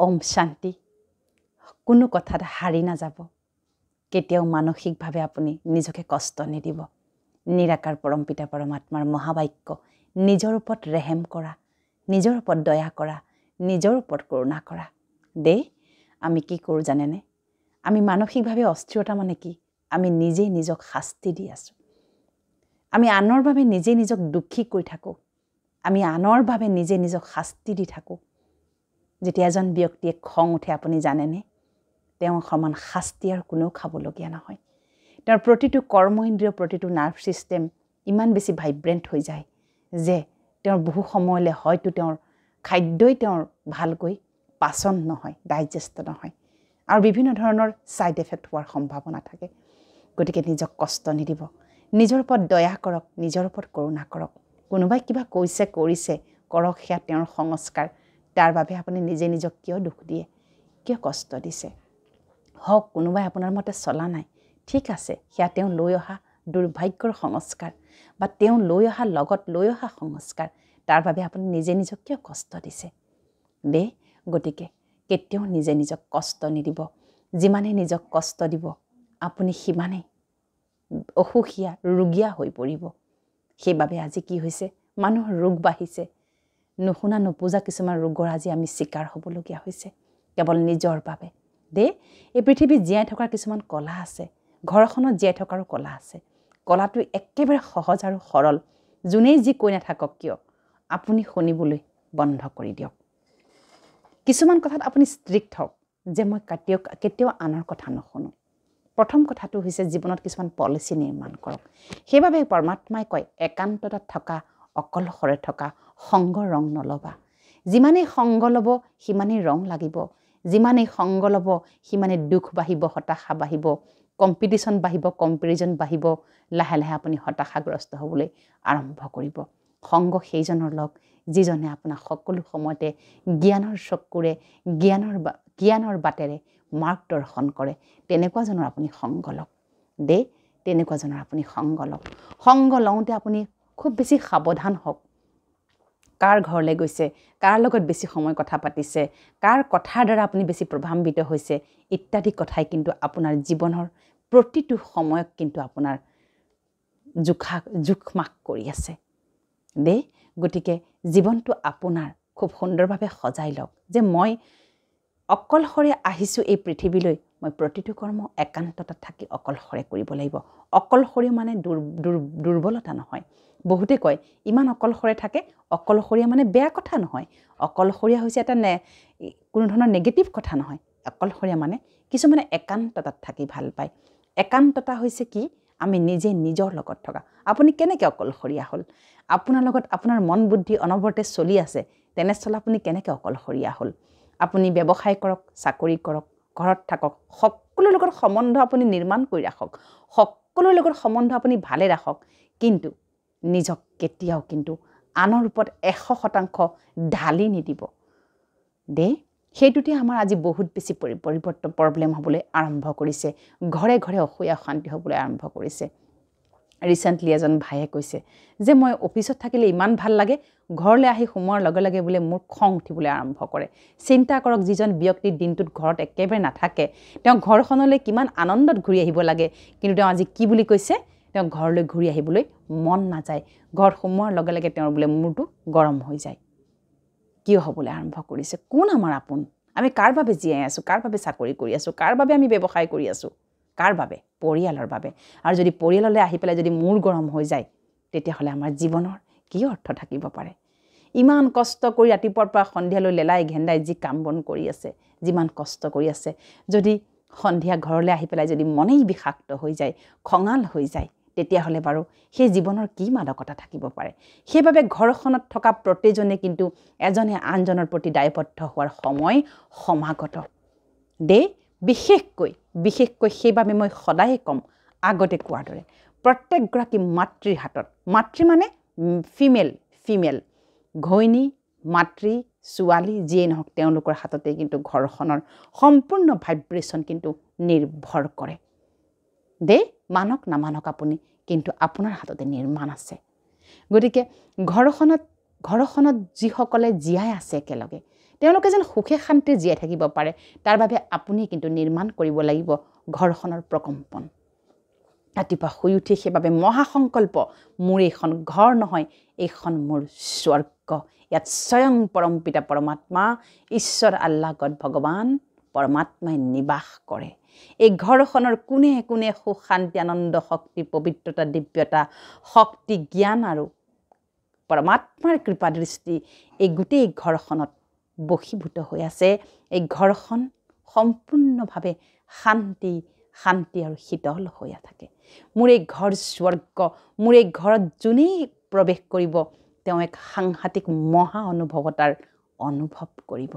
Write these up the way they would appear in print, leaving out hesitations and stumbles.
ওম শান্তি কোনো কথাত হাৰি নাযাব কেতিয়াও মানসিকভাৱে আপুনি নিজকে কষ্ট নিদিব নিৰাকাৰ পৰম পিতা পৰমাত্মাৰ মহাবাক্য নিজৰ ওপৰত ৰেহেম কৰা নিজৰ ওপৰত দয়া কৰা নিজৰ ওপৰত কৰুণা কৰা দে আমি কি কৰোঁ জানেনে আমি মানসিকভাৱে অস্থিৰতা মানে কি আমি নিজেই নিজক শাস্তি দি আছোঁ আমি আনৰ বাবে নিজে নিজক দুখী কৰি থাকোঁ আমি আনৰ বাবে নিজে নিজক শাস্তি দি থাকোঁ যেতিয়া এজন ব্যক্তিয়ে খং উঠে আপুনি জানেনে তেওঁ সমান শাস্তি আৰু কোনেও খাবলগীয়া নহয় তেওঁৰ প্ৰতিটো কৰ্ম ইন্দ্ৰিয় প্ৰতিটো নাৰ্ভ সিস্টেম ইমান বেছি ভাইব্ৰেণ্ট হৈ যায় যে তেওঁৰ বহু সময়লৈ হয়তো তেওঁৰ খাদ্যই তেওঁৰ ভালকৈ পাচন নহয় ডাইজেষ্ট নহয় আৰু বিভিন্ন ধৰণৰ সাইড এফেক্ট হোৱাৰ সম্ভাৱনা থাকে গতিকে নিজক কষ্ট নিদিব নিজৰ ওপৰত দয়া কৰক নিজৰ ওপৰত কৰুণা কৰক কোনোবাই কিবা কৈছে কৰিছে কৰক সেয়া তেওঁৰ সংস্কাৰ তাৰ বাবে আপুনি নিজে নিজক কিয় দুখ দিয়ে কিয় কষ্ট দিছে হওক কোনোবাই আপোনাৰ মতে চলা নাই ঠিক আছে সেয়া তেওঁ লৈ অহা দুৰ্ভাগ্যৰ সংস্কাৰ বা তেওঁ লৈ অহা লগত লৈ অহা সংস্কাৰ তাৰ বাবে আপুনি নিজে নিজক কিয় কষ্ট দিছে দে গতিকে কেতিয়াও নিজে নিজক কষ্ট নিদিব যিমানে নিজক কষ্ট দিব আপুনি সিমানেই অসুখীয়া ৰোগীয়া হৈ পৰিব সেইবাবে আজি কি হৈছে মানুহৰ ৰোগ বাঢ়িছে নুশুনা নুপুজা কিছুমান ৰোগৰ আজি আমি শিকাৰ হ'বলগীয়া হৈছে কেৱল নিজৰ বাবে দে এই পৃথিৱীত জীয়াই থকাৰ কিছুমান কলা আছে ঘৰখনত জীয়াই থকাৰো কলা আছে কলাটো একেবাৰে সহজ আৰু সৰল যোনেই যি কৈ নাথাকক কিয় আপুনি শুনিবলৈ বন্ধ কৰি দিয়ক কিছুমান কথাত আপুনি ষ্ট্ৰিক্ট হওক যে মই কেতিয়াও আনৰ কথা নুশুনো প্ৰথম কথাটো হৈছে জীৱনত কিছুমান পলিচি নিৰ্মাণ কৰক সেইবাবে পৰমাত্মাই কয় একান্ততাত থকা অকলশৰে থকা সংগ ৰং নলবা যিমানেই সংগ ল'ব সিমানেই ৰং লাগিব যিমানেই সংগ ল'ব সিমানেই দুখ বাঢ়িব হতাশা বাঢ়িব কম্পিটিশ্যন বাঢ়িব কম্পেৰিজন বাঢ়িব লাহে লাহে আপুনি হতাশাগ্ৰস্ত হ'বলৈ আৰম্ভ কৰিব সংগ সেইজনৰ লগ যিজনে আপোনাক সকলো সময়তে জ্ঞানৰ চকুৰে জ্ঞানৰ বাটেৰে মাৰ্গদৰ্শন কৰে তেনেকুৱাজনৰ আপুনি সংগ লওক দে তেনেকুৱাজনৰ আপুনি সংগ লওঁতে আপুনি খুব বেছি সাৱধান হওক কাৰ ঘৰলৈ গৈছে কাৰ লগত বেছি সময় কথা পাতিছে কাৰ কথাৰ দ্বাৰা আপুনি বেছি প্ৰভাৱান্বিত হৈছে ইত্যাদি কথাই কিন্তু আপোনাৰ জীৱনৰ প্ৰতিটো সময়ক কিন্তু আপোনাৰ জোখমাখ কৰি আছে দে গতিকে জীৱনটো আপোনাৰ খুব সুন্দৰভাৱে সজাই লওক যে মই অকলশৰে আহিছোঁ এই পৃথিৱীলৈ মই প্ৰতিটো কৰ্ম একান্ততাত থাকি অকলশৰে কৰিব লাগিব অকলশৰে মানে দুৰ্বলতা নহয় বহুতে কয় ইমান অকলশৰে থাকে অকলশৰীয়া মানে বেয়া কথা নহয় অকলশৰীয়া হৈছে এটা কোনো ধৰণৰ নেগেটিভ কথা নহয় অকলশৰীয়া মানে কিছুমানে একান্ততাত থাকি ভাল পায় একান্ততা হৈছে কি আমি নিজে নিজৰ লগত থকা আপুনি কেনেকৈ অকলশৰীয়া হ'ল আপোনাৰ লগত আপোনাৰ মন বুদ্ধি অনবৰতে চলি আছে তেনেস্থলত আপুনি কেনেকৈ অকলশৰীয়া হ'ল আপুনি ব্যৱসায় কৰক চাকৰি কৰক ঘৰত থাকক সকলোৰ লগত সম্বন্ধ আপুনি নিৰ্মাণ কৰি ৰাখক সকলোৰ লগত সম্বন্ধ আপুনি ভালে ৰাখক কিন্তু নিজক কেতিয়াও কিন্তু আনৰ ওপৰত 100% ঢালি নিদিব দে সেইটোতে আমাৰ আজি বহুত বেছি পৰিৱৰ্তন প্ৰব্লেম হ'বলৈ আৰম্ভ কৰিছে ঘৰে ঘৰে অশান্তি হ'বলৈ আৰম্ভ কৰিছে ৰিসেন্টলি এজন ভাইয়ে কৈছে যে মই অফিচত থাকিলে ইমান ভাল লাগে ঘৰলৈ আহি সোমোৱাৰ লগে লগে বোলে মোৰ খং উঠিবলৈ আৰম্ভ কৰে চিন্তা কৰক যিজন ব্যক্তি দিনটোত ঘৰত একেবাৰে নাথাকে তেওঁ ঘৰখনলৈ কিমান আনন্দত ঘূৰি আহিব লাগে কিন্তু তেওঁ আজি কি বুলি কৈছে তেওঁ ঘৰলৈ ঘূৰি আহিবলৈ মন নাযায় ঘৰ সোমোৱাৰ লগে লগে তেওঁৰ বোলে মূৰটো গৰম হৈ যায় কিয় হ'বলৈ আৰম্ভ কৰিছে কোন আমাৰ আপোন আমি কাৰ বাবে জীয়াই আছোঁ কাৰ বাবে চাকৰি কৰি আছোঁ কাৰ বাবে আমি ব্যৱসায় কৰি আছোঁ কাৰ বাবে পৰিয়ালৰ বাবে আৰু যদি পৰিয়াললৈ আহি পেলাই যদি মূৰ গৰম হৈ যায় তেতিয়াহ'লে আমাৰ জীৱনৰ কি অৰ্থ থাকিব পাৰে ইমান কষ্ট কৰি ৰাতিপুৱাৰ পৰা সন্ধিয়ালৈ লেলাই ঘেন্দাই যি কাম বন কৰি আছে যিমান কষ্ট কৰি আছে যদি সন্ধিয়া ঘৰলৈ আহি পেলাই যদি মনেই বিষাক্ত হৈ যায় খঙাল হৈ যায় তেতিয়াহ'লে বাৰু সেই জীৱনৰ কি মাদকতা থাকিব পাৰে সেইবাবে ঘৰখনত থকা প্ৰতিজনে কিন্তু এজনে আনজনৰ প্ৰতি দায়বদ্ধ হোৱাৰ সময় সমাগত দে বিশেষকৈ সেইবাবে মই সদায় ক'ম আগতে কোৱাৰ দৰে প্ৰত্যেকগৰাকী মাতৃৰ হাতত মাতৃ মানে ফিমেল ঘৈণী মাতৃ ছোৱালী যিয়ে নহওক তেওঁলোকৰ হাততে কিন্তু ঘৰখনৰ সম্পূৰ্ণ ভাইব্ৰেশ্যন কিন্তু নিৰ্ভৰ কৰে দে মানক নামানক আপুনি কিন্তু আপোনাৰ হাততে নিৰ্মাণ আছে গতিকে ঘৰখনত যিসকলে জীয়াই আছে একেলগে তেওঁলোকে যেন সুখে শান্তিৰে জীয়াই থাকিব পাৰে তাৰ বাবে আপুনি কিন্তু নিৰ্মাণ কৰিব লাগিব ঘৰখনৰ প্ৰকম্পন ৰাতিপুৱা শুই উঠি সেইবাবে মহাসংকল্প মোৰ এইখন ঘৰ নহয় এইখন মোৰ স্বৰ্গ ইয়াত স্বয়ং পৰম পিতা পৰমাত্মা ঈশ্বৰ আল্লাহ গড ভগৱান পৰমাত্মাই নিবাস কৰে এই ঘৰখনৰ কোনে কোনে সুখ শান্তি আনন্দ শক্তি পবিত্ৰতা দিব্যতা শক্তি জ্ঞান আৰু পৰমাত্মাৰ কৃপা দৃষ্টি এই গোটেই ঘৰখনত বশীভূত হৈ আছে এই ঘৰখন সম্পূৰ্ণভাৱে শান্তি আৰু শীতল হৈ থাকে মোৰ এই ঘৰ স্বৰ্গ মোৰ এই ঘৰত যোনেই প্ৰৱেশ কৰিব তেওঁ এক সাংঘাতিক মহা অনুভৱতাৰ অনুভৱ কৰিব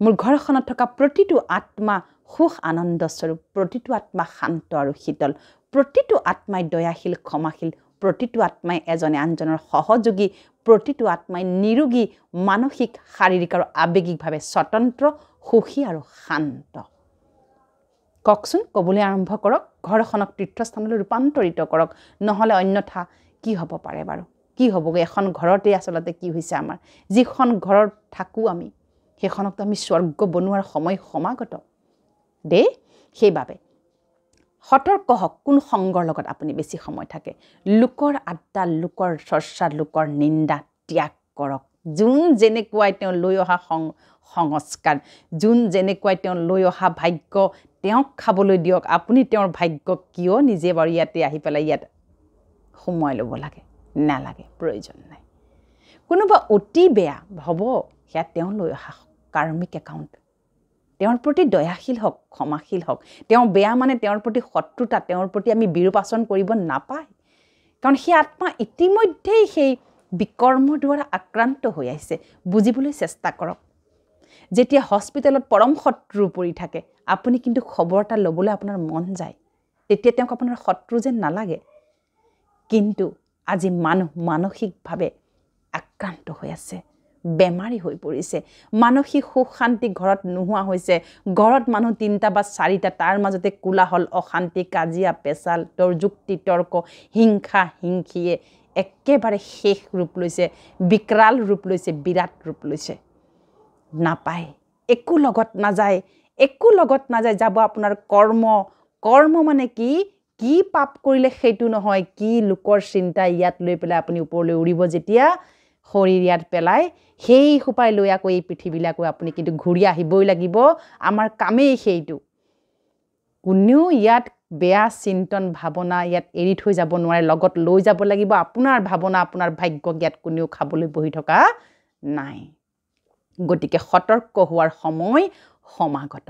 মোৰ ঘৰখনত থকা প্ৰতিটো আত্মা সুখ আনন্দ স্বৰূপ প্ৰতিটো আত্মা শান্ত আৰু শীতল প্ৰতিটো আত্মাই দয়াশীল ক্ষমাশীল প্ৰতিটো আত্মাই এজনে আনজনৰ সহযোগী প্ৰতিটো আত্মাই নিৰোগী মানসিক শাৰীৰিক আৰু আৱেগিকভাৱে স্বতন্ত্ৰ সুখী আৰু শান্ত কওকচোন ক'বলৈ আৰম্ভ কৰক ঘৰখনক তীৰ্থস্থানলৈ ৰূপান্তৰিত কৰক নহ'লে অন্যথা কি হ'ব পাৰে বাৰু কি হ'বগৈ এখন ঘৰতে আচলতে কি হৈছে আমাৰ যিখন ঘৰত থাকোঁ আমি সেইখনকতো আমি স্বৰ্গ বনোৱাৰ সময় সমাগত দেই সেইবাবে সতৰ্ক হওক কোন সংগৰ লগত আপুনি বেছি সময় থাকে লোকৰ আড্ডা লোকৰ চৰ্চা লোকৰ নিন্দা ত্যাগ কৰক যোন যেনেকুৱাই তেওঁ লৈ অহা সংস্কাৰ যোন যেনেকুৱাই তেওঁ লৈ অহা ভাগ্য তেওঁক খাবলৈ দিয়ক আপুনি তেওঁৰ ভাগ্য কিয় নিজে বাৰু ইয়াতে আহি পেলাই ইয়াত সময় ল'ব লাগে নালাগে প্ৰয়োজন নাই কোনোবা অতি বেয়া হ'ব সেয়া তেওঁ লৈ অহা কাৰ্মিক একাউণ্ট তেওঁৰ প্ৰতি দয়াশীল হওক ক্ষমাশীল হওক তেওঁ বেয়া মানে তেওঁৰ প্ৰতি শত্ৰুতা তেওঁৰ প্ৰতি আমি বিৰূপাচৰণ কৰিব নাপায় কাৰণ সেই আত্মা ইতিমধ্যেই সেই বিকৰ্মৰ দ্বাৰা আক্ৰান্ত হৈ আহিছে বুজিবলৈ চেষ্টা কৰক যেতিয়া হস্পিটেলত পৰম শত্ৰু পৰি থাকে আপুনি কিন্তু খবৰ এটা ল'বলৈ আপোনাৰ মন যায় তেতিয়া তেওঁক আপোনাৰ শত্ৰু যেন নালাগে কিন্তু আজি মানুহ মানসিকভাৱে আক্ৰান্ত হৈ আছে বেমাৰী হৈ পৰিছে মানসিক সুখ শান্তি ঘৰত নোহোৱা হৈছে ঘৰত মানুহ 3টা বা 4টা তাৰ মাজতে কোলাহল অশান্তি কাজিয়া পেচাল যুক্তি তৰ্ক হিংসা হিংসিয়ে একেবাৰে শেষ ৰূপ লৈছে বিকৰাল ৰূপ লৈছে বিৰাট ৰূপ লৈছে নাপায় একো লগত নাযায় যাব আপোনাৰ কৰ্ম মানে কি পাপ কৰিলে সেইটো নহয় কি লোকৰ চিন্তা ইয়াত লৈ পেলাই আপুনি ওপৰলৈ উৰিব যেতিয়া শৰীৰ ইয়াত পেলাই সেই সোপাই লৈ আকৌ এই পৃথিৱীলৈ আপুনি কিন্তু ঘূৰি আহিবই লাগিব আমাৰ কামেই সেইটো কোনেও ইয়াত বেয়া চিন্তন ভাৱনা ইয়াত এৰি থৈ যাব নোৱাৰে লগত লৈ যাব লাগিব আপোনাৰ ভাৱনা আপোনাৰ ভাগ্য ইয়াত কোনেও খাবলৈ বহি থকা নাই গতিকে সতৰ্ক হোৱাৰ সময় সমাগত